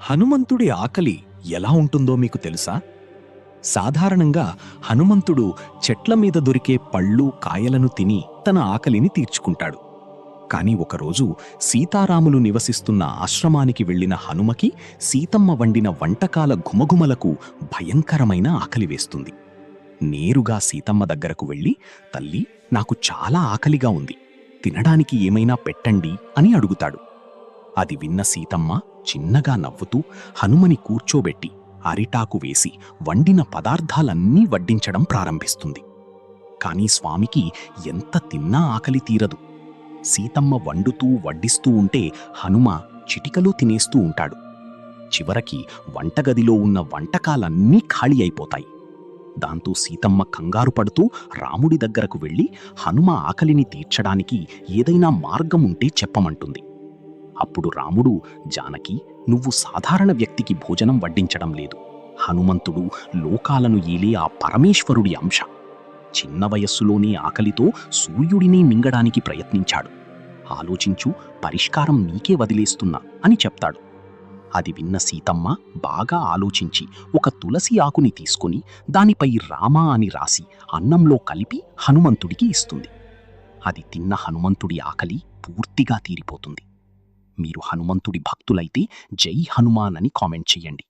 హనుమంతుడి ఆకలి ఎలా ఉంటుందో మీకు తెలుసా? సాధారణంగా హనుమంతుడు చెట్ల మీద దొరికే పళ్ళు, కాయలను తిని తన ఆకలిని తీర్చుకుంటాడు. కాని ఒకరోజు సీతారాములు నివసిస్తున్న ఆశ్రమానికి వెళ్లిన హనుమకి సీతమ్మ వండిన వంటకాల ఘుమఘుమలకు భయంకరమైన ఆకలి వేస్తుంది. నేరుగా సీతమ్మ దగ్గరకు వెళ్లి, "తల్లి, నాకు చాలా ఆకలిగా ఉంది. తినడానికి ఏమైనా పెట్టండి" అని అడుగుతాడు. అది విన్న సీతమ్మ చిన్నగా నవ్వుతూ హనుమని కూర్చోబెట్టి అరిటాకు వేసి వండిన పదార్థాలన్నీ వడ్డించడం ప్రారంభిస్తుంది. కానీ స్వామికి ఎంత తిన్నా ఆకలి తీరదు. సీతమ్మ వండుతూ వడ్డిస్తూ ఉంటే హనుమ చిటికలో తినేస్తూ ఉంటాడు. చివరికి వంటగదిలో ఉన్న వంటకాలన్నీ ఖాళీ అయిపోతాయి. దాంతో సీతమ్మ కంగారు పడుతూ రాముడి దగ్గరకు వెళ్లి హనుమ ఆకలిని తీర్చడానికి ఏదైనా మార్గం ఉంటే చెప్పమంటుంది. అప్పుడు రాముడు, "జానకి, నువ్వు సాధారణ వ్యక్తికి భోజనం వడ్డించడం లేదు. హనుమంతుడు లోకాలను ఏలే ఆ పరమేశ్వరుడి అంశ. చిన్న వయస్సులోనే ఆకలితో సూర్యుడిని మింగడానికి ప్రయత్నించాడు. ఆలోచించు, పరిష్కారం నీకే వదిలేస్తున్నా" అని చెప్తాడు. అది విన్న సీతమ్మ బాగా ఆలోచించి ఒక తులసి ఆకుని తీసుకుని దానిపై రామ అని రాసి అన్నంలో కలిపి హనుమంతుడికి ఇస్తుంది. అది తిన్న హనుమంతుడి ఆకలి పూర్తిగా తీరిపోతుంది. మీరు హనుమంతుడి భక్తులైతే జై హనుమాన్ అని కామెంట్ చెయ్యండి.